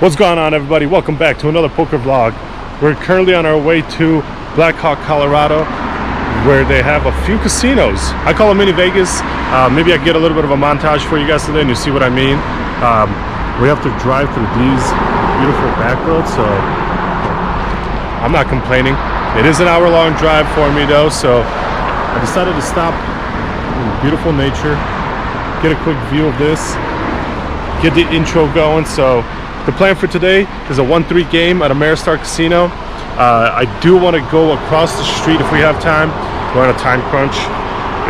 What's going on, everybody? Welcome back to another poker vlog. We're currently on our way to Black Hawk, Colorado, where they have a few casinos. I call them mini Vegas. Maybe I can get a little bit of a montage for you guys today and you see what I mean. We have to drive through these beautiful back roads, so I'm not complaining. It is an hour-long drive for me though, so I decided to stop in beautiful nature, get a quick view of this, get the intro going. So the plan for today is a 1-3 game at Ameristar Casino. I do want to go across the street if we have time. We're on a time crunch.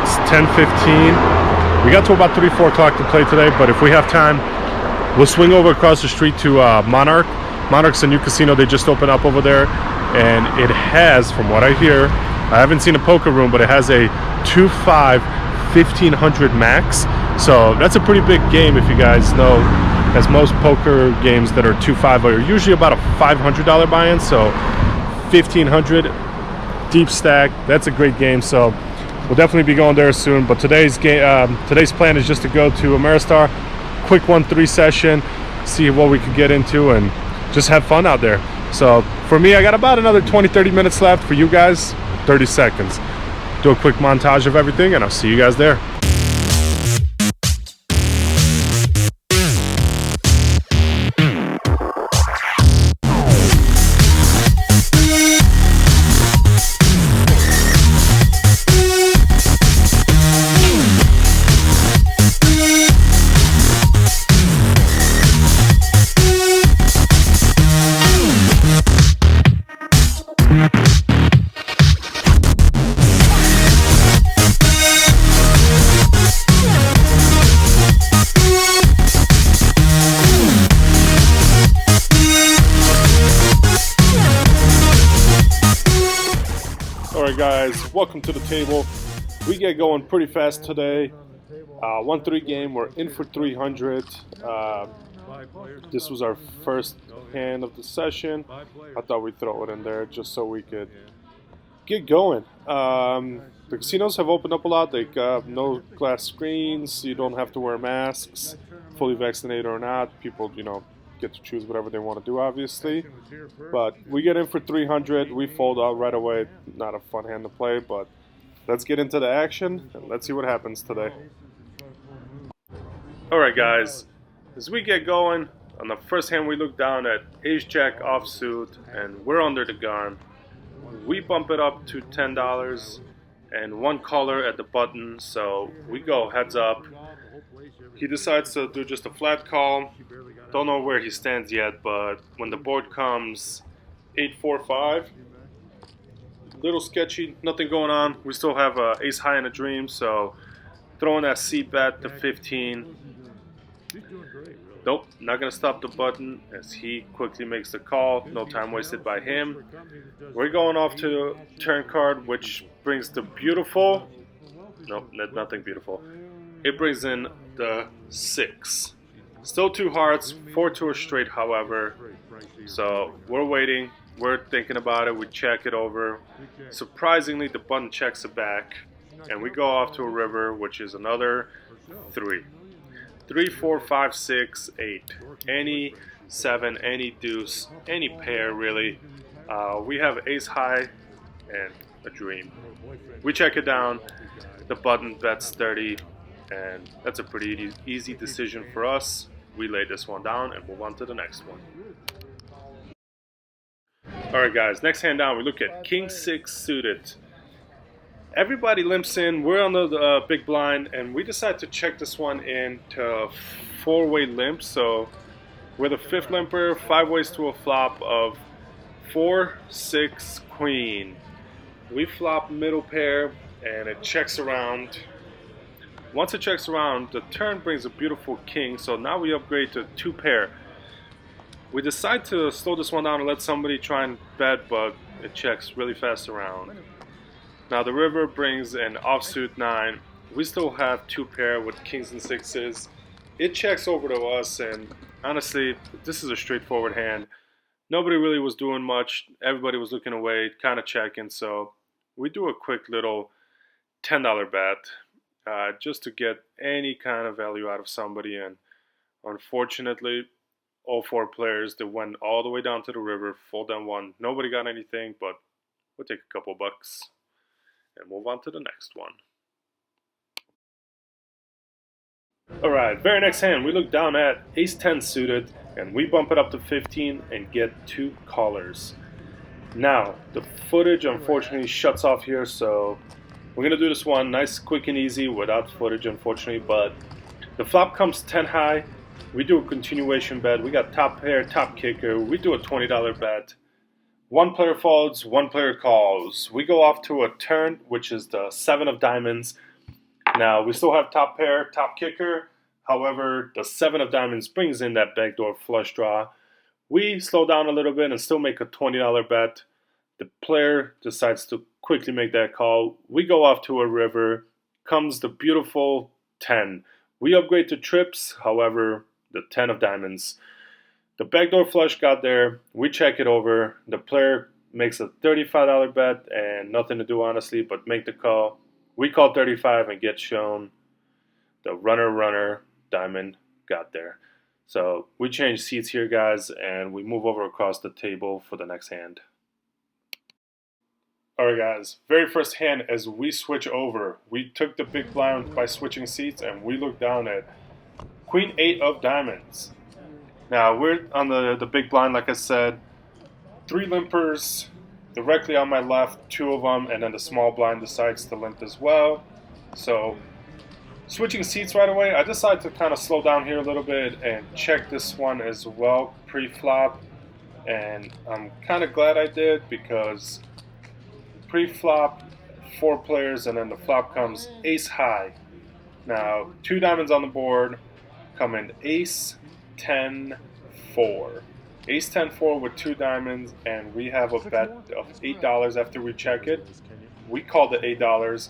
It's 10:15. We got to about 3-4 o'clock to play today, but if we have time, we'll swing over across the street to Monarch. Monarch's a new casino they just opened up over there, and it has, from what I hear, I haven't seen a poker room, but it has a 2-5 1500 max. So that's a pretty big game, if you guys know, as most poker games that are 2-5 are usually about a $500 buy-in. So 1500 deep stack, that's a great game. So we'll definitely be going there soon. But today's plan is just to go to Ameristar, quick 1-3 session, see what we could get into, and just have fun out there. So for me, I got about another 20-30 minutes left. For you guys, 30 seconds. Do a quick montage of everything, and I'll see you guys there. Alright guys, welcome to the table. We get going pretty fast today. 1-3 game, we're in for 300. This was our first hand of the session. I thought we'd throw it in there just so we could get going. The casinos have opened up a lot. They got no glass screens, you don't have to wear masks, fully vaccinated or not. People, get to choose whatever they want to do, obviously. But we get in for 300. We fold out right away. Not a fun hand to play, but let's get into the action and let's see what happens today. Alright guys, as we get going, on the first hand we look down at ace-jack offsuit and we're under the gun. We bump it up to $10 and one caller at the button, so we go heads up. He decides to do just a flat call. Don't know where he stands yet, but when the board comes 8-4-5, little sketchy, nothing going on. We still have ace high in a dream, so throwing that C bet to 15. Nope, not gonna stop the button as he quickly makes the call. No time wasted by him. We're going off to the turn card, which brings the beautiful. Nope, nothing beautiful. It brings in the 6. Still 2 hearts, 4 to a straight, however. So we're waiting. We're thinking about it. We check it over. Surprisingly, the button checks it back, and we go off to a river, which is another 3. 3, 4, 5, 6, 8. Any 7, any deuce, any pair really. We have ace high and a dream. We check it down. The button bets 30, and that's a pretty easy decision for us. We lay this one down and move on to the next one. Alright guys, next hand down we look at King 6 suited. Everybody limps in, we're on the big blind, and we decide to check this one into 4-way limp. So we're the 5th limper, 5 ways to a flop of 4, 6, queen. We flop middle pair and it checks around. Once it checks around, the turn brings a beautiful king, so now we upgrade to 2 pair. We decide to slow this one down and let somebody try and bet, but it checks really fast around. Now the river brings an offsuit 9. We still have 2 pair with kings and 6s. It checks over to us, and honestly, this is a straightforward hand. Nobody really was doing much. Everybody was looking away, kind of checking, so we do a quick little $10 bet. Just to get any kind of value out of somebody, and unfortunately all four players that went all the way down to the river, fold down one. Nobody got anything, but we'll take a couple bucks and move on to the next one. Alright, very next hand, we look down at ace-10 suited, and we bump it up to 15 and get 2 callers. Now, the footage unfortunately shuts off here, so we're going to do this one nice, quick, and easy without footage, unfortunately, but the flop comes 10 high. We do a continuation bet. We got top pair, top kicker. We do a $20 bet. One player folds, one player calls. We go off to a turn, which is the 7 of diamonds. Now, we still have top pair, top kicker. However, the 7 of diamonds brings in that backdoor flush draw. We slow down a little bit and still make a $20 bet. The player decides to quickly make that call. We go off to a river. Comes the beautiful 10. We upgrade to trips, however, the 10 of diamonds. The backdoor flush got there. We check it over. The player makes a $35 bet and nothing to do, honestly, but make the call. We call 35 and get shown the runner diamond got there. So we change seats here, guys, and we move over across the table for the next hand. Alright, guys, very first hand as we switch over, we took the big blind by switching seats and we look down at Queen 8 of diamonds. Now we're on the big blind, like I said, 3 limpers directly on my left, 2 of them, and then the small blind decides to limp as well. So switching seats right away, I decided to kind of slow down here a little bit and check this one as well pre-flop, and I'm kind of glad I did because pre-flop 4 players and then the flop comes ace high. Now 2 diamonds on the board, come in ace 10 4. Ace 10 4 with 2 diamonds, and we have a bet of $8 after we check it. We call the $8,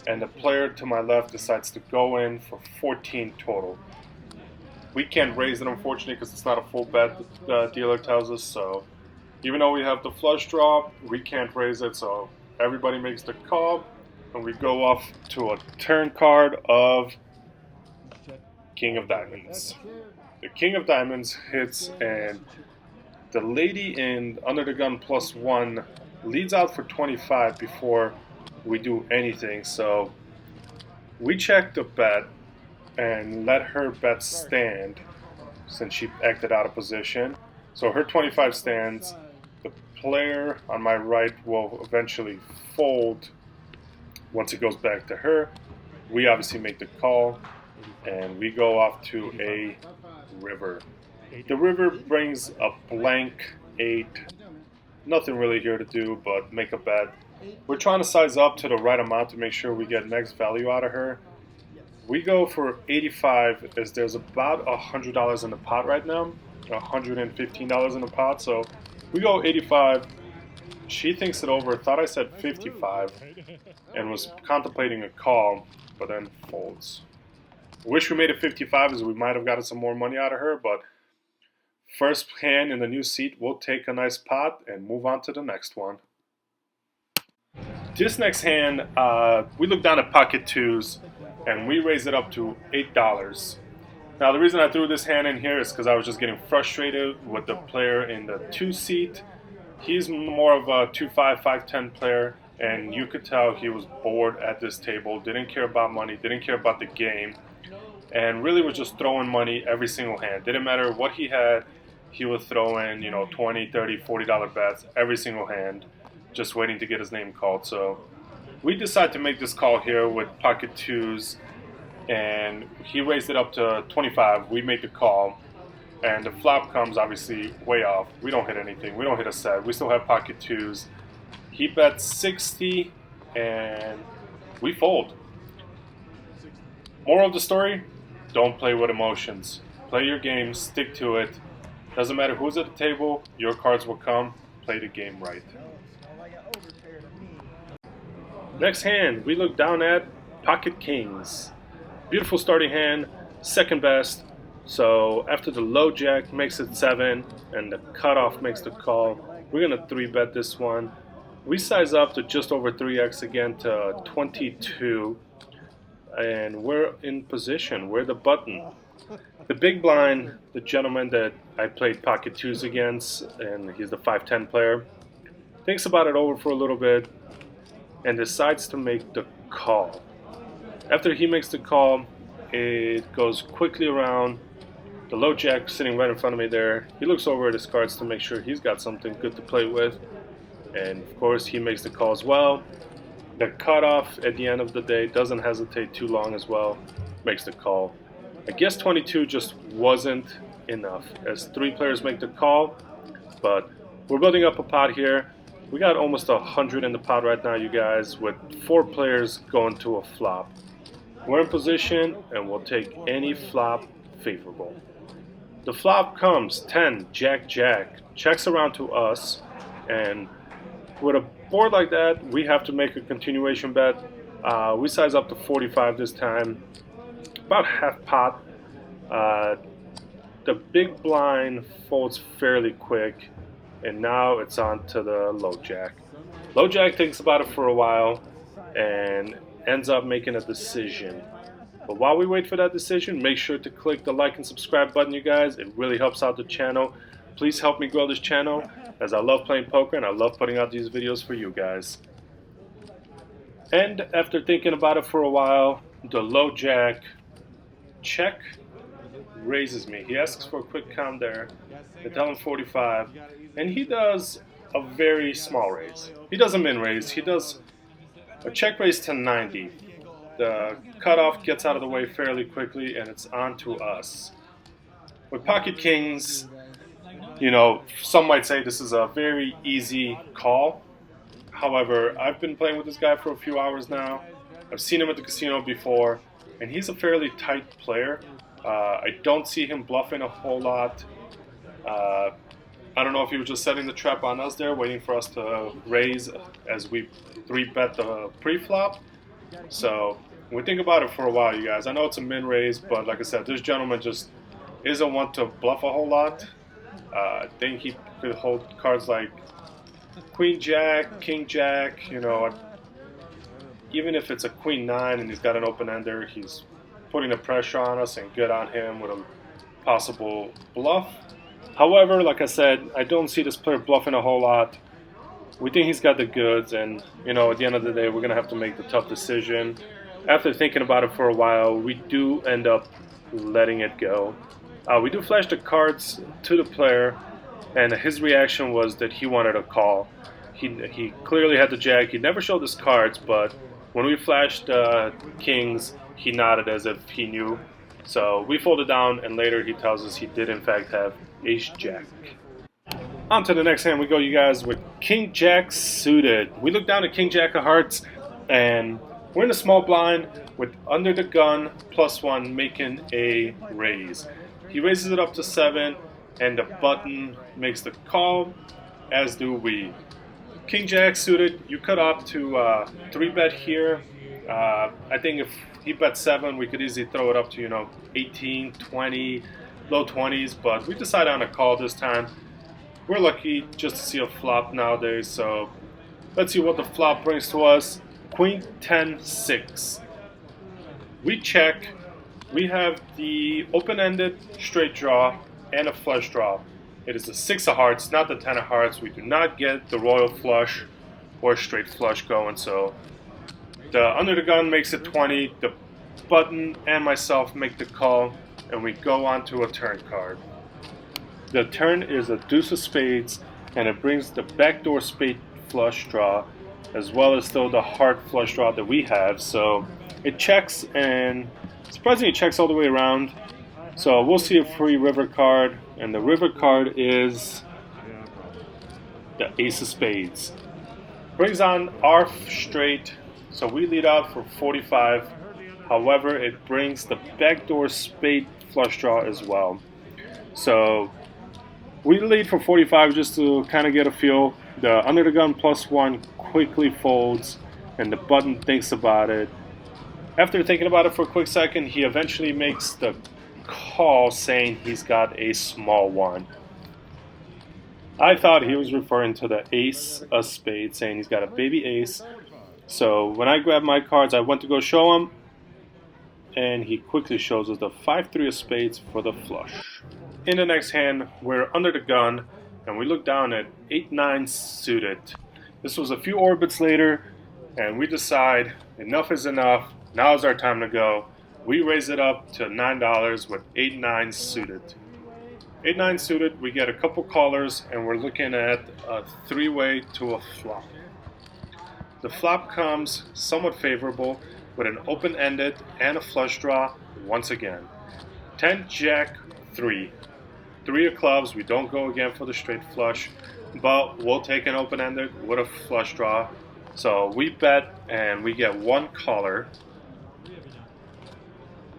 and the player to my left decides to go in for 14 total. We can't raise it, unfortunately, because it's not a full bet, the dealer tells us. So even though we have the flush draw, we can't raise it, so everybody makes the call, and we go off to a turn card of King of Diamonds. The King of Diamonds hits, and the lady in Under the Gun +1 leads out for 25 before we do anything. So we check the bet and let her bet stand since she acted out of position. So her 25 stands. The player on my right will eventually fold once it goes back to her. We obviously make the call, and we go off to a river. The river brings a blank 8. Nothing really here to do but make a bet. We're trying to size up to the right amount to make sure we get max value out of her. We go for 85 as there's about $100 in the pot right now, $115 in the pot. So we go 85. She thinks it over, thought I said 55, and was contemplating a call, but then folds. Wish we made it 55 as we might have gotten some more money out of her, but first hand in the new seat, we'll take a nice pot and move on to the next one. This next hand, we look down at pocket 2s and we raise it up to $8. Now the reason I threw this hand in here is because I was just getting frustrated with the player in the 2 seat. He's more of a 2-5, 5-10 player, and you could tell he was bored at this table, didn't care about money, didn't care about the game, and really was just throwing money every single hand. Didn't matter what he had, he would throw in, $20, $30, $40 bets every single hand, just waiting to get his name called. So we decided to make this call here with pocket 2s, and he raised it up to 25. We made the call, and the flop comes obviously way off. We don't hit anything. We don't hit a set. We still have pocket 2s. He bets 60, and we fold. Moral of the story, don't play with emotions. Play your game, stick to it. Doesn't matter who's at the table, your cards will come. Play the game right. Next hand, we look down at pocket kings. Beautiful starting hand, second best. So after the low jack makes it 7 and the cutoff makes the call, we're going to 3-bet this one. We size up to just over 3x again to 22. And we're in position. We're the button. The big blind, the gentleman that I played pocket twos against, and he's the 5-10 player, thinks about it over for a little bit and decides to make the call. After he makes the call, it goes quickly around. The low jack sitting right in front of me there. He looks over at his cards to make sure he's got something good to play with. And of course, he makes the call as well. The cutoff at the end of the day doesn't hesitate too long as well. Makes the call. I guess 22 just wasn't enough as 3 players make the call. But we're building up a pot here. We got almost 100 in the pot right now, you guys, with 4 players going to a flop. We're in position and we'll take any flop favorable. The flop comes 10, Jack, Jack, checks around to us, and with a board like that, we have to make a continuation bet. We size up to 45 this time, about half pot. The big blind folds fairly quick, and now it's on to the low jack. Low jack thinks about it for a while and ends up making a decision. But while we wait for that decision, make sure to click the like and subscribe button, you guys. It really helps out the channel. Please help me grow this channel, as I love playing poker and I love putting out these videos for you guys. And after thinking about it for a while, the low jack check raises me. He asks for a quick count there. I tell him 45, and he does a very small raise. He does a min raise. He does a check raise to 90. The cutoff gets out of the way fairly quickly, and it's on to us. With pocket kings, you know, some might say this is a very easy call. However, I've been playing with this guy for a few hours now. I've seen him at the casino before, and he's a fairly tight player. I don't see him bluffing a whole lot. I don't know if he was just setting the trap on us there, waiting for us to raise as we 3-bet the pre-flop. So we think about it for a while, you guys. I know it's a min raise, but like I said, this gentleman just isn't one to bluff a whole lot. I think he could hold cards like Queen Jack, King Jack, you know. Even if it's a Queen 9 and he's got an open-ender, he's putting the pressure on us and good on him with a possible bluff. However, like I said, I don't see this player bluffing a whole lot. We think he's got the goods, and you know, at the end of the day, we're going to have to make the tough decision. After thinking about it for a while, we do end up letting it go. We do flash the cards to the player, and his reaction was that he wanted a call. He clearly had the jack. He never showed his cards, but when we flashed kings, he nodded as if he knew. So we folded down, and later he tells us he did in fact have ace-jack. On to the next hand we go, you guys, with King Jack suited. We look down at King Jack of hearts, and we're in a small blind with under the gun +1 making a raise. He raises it up to 7, and the button makes the call, as do we. King Jack suited, you cut off to 3-bet here. I think if he bet 7, we could easily throw it up to, you know, 18, 20, low 20s, but we decided on a call this time. We're lucky just to see a flop nowadays, so let's see what the flop brings to us. Queen 10-6. We check. We have the open-ended straight draw and a flush draw. It is the 6 of hearts, not the 10 of hearts. We do not get the royal flush or straight flush going, so the under the gun makes it 20. The button and myself make the call, and we go on to a turn card. The turn is a deuce of spades, and it brings the backdoor spade flush draw, as well as still the heart flush draw that we have. So it checks, and surprisingly it checks all the way around. So we'll see a free river card, and the river card is the ace of spades. Brings on our straight, so we lead out for 45. However, it brings the backdoor spade flush draw as well. So we lead for 45 just to kind of get a feel. The under the gun +1 quickly folds, and the button thinks about it. After thinking about it for a quick second, he eventually makes the call, saying he's got a small one. I thought he was referring to the ace of spades, saying he's got a baby ace. So when I grabbed my cards, I went to go show him. and he quickly shows us the 5-3 of spades for the flush. In the next hand, we're under the gun, and we look down at 8-9 suited. This was a few orbits later, and we decide enough is enough. Now is our time to go. We raise it up to $9 with 8-9 suited. 8-9 suited, we get a couple callers, and we're looking at a three-way to a flop. The flop comes somewhat favorable with an open-ended and a flush draw once again. 10 jack 3. 3 of clubs, we don't go again for the straight flush, but we'll take an open-ended with a flush draw. So we bet and we get one caller.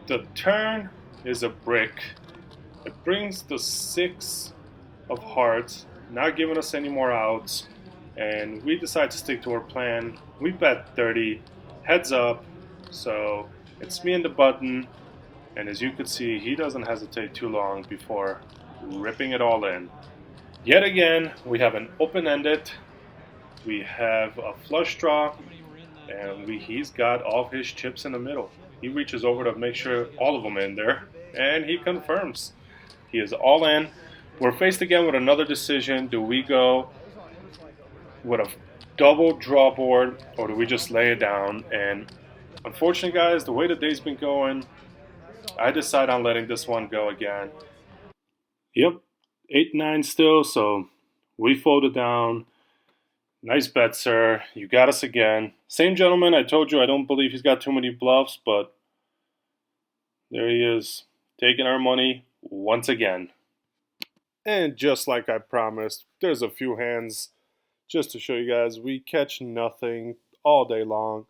The turn is a brick. It brings the 6 of hearts, not giving us any more outs, and we decide to stick to our plan. We bet 30, heads up, so it's me and the button, and as you can see, he doesn't hesitate too long before ripping it all in. Yet again, we have an open-ended, we have a flush draw, and he's got all of his chips in the middle. He reaches over to make sure all of them in there, and he confirms. He is all in. We're faced again with another decision. Do we go with a double draw board, or do we just lay it down? And unfortunately, guys, the way the day's been going, I decide on letting this one go again. Yep, 8-9 still, so we fold it down. Nice bet, sir. You got us again. Same gentleman, I told you I don't believe he's got too many bluffs, but there he is, taking our money once again. And just like I promised, there's a few hands just to show you guys. We catch nothing all day long.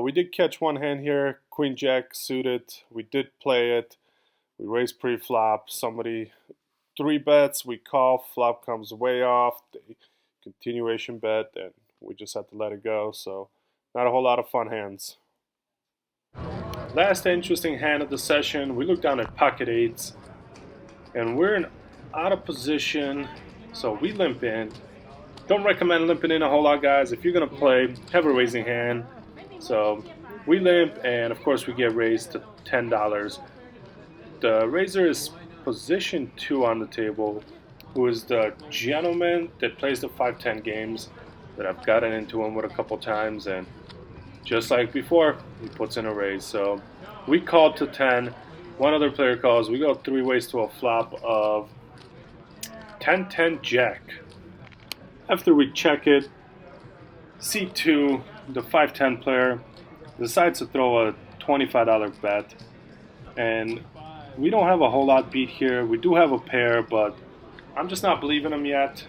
We did catch one hand here, Queen Jack suited. We did play it. We raised pre-flop. Somebody 3 bets. We call. Flop comes way off. The continuation bet, and we just had to let it go. So not a whole lot of fun hands. Last interesting hand of the session. We look down at pocket 8s, and we're in out of position, so we limp in. Don't recommend limping in a whole lot, guys. If you're gonna play, have a raising hand. So we limp, and of course we get raised to $10. The raiser is position 2 on the table, who is the gentleman that plays the 5-10 games that I've gotten into him with a couple times, and just like before, he puts in a raise. So we call to 10. One other player calls. We go 3 ways to a flop of 10-10 jack. After we check it, C2, the 5-10 player, decides to throw a $25 bet. And we don't have a whole lot beat here. We do have a pair, but I'm just not believing him yet.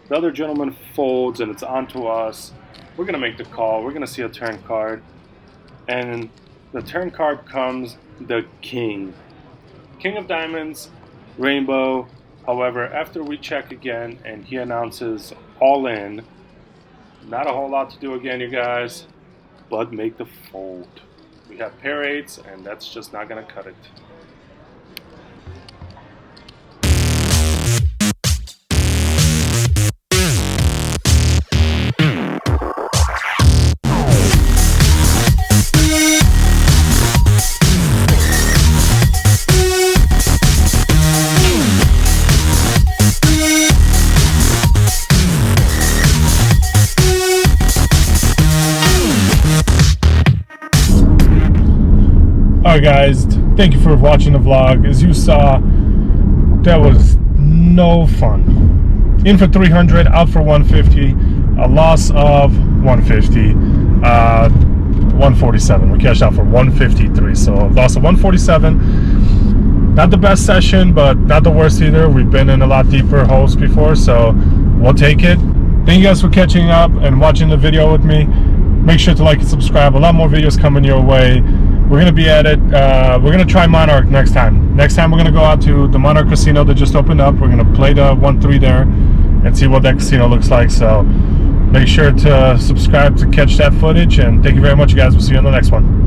The other gentleman folds, and it's on to us. We're going to make the call. We're going to see a turn card. And the turn card comes the king. King of diamonds, rainbow. However, after we check again and he announces all in, not a whole lot to do again, you guys, but make the fold. We have pair 8s, and that's just not going to cut it. Alright guys, thank you for watching the vlog. As you saw, that was no fun. In for 300, out for 150, a loss of 150, 147. We cashed out for 153, so a loss of 147. Not the best session, but not the worst either. We've been in a lot deeper holes before, so we'll take it. Thank you guys for catching up and watching the video with me. Make sure to like and subscribe. A lot more videos coming your way. We're going to be at it. We're going to try Monarch next time. Next time we're going to go out to the Monarch Casino that just opened up. We're going to play the 1-3 there and see what that casino looks like. So make sure to subscribe to catch that footage. And thank you very much, guys. We'll see you on the next one.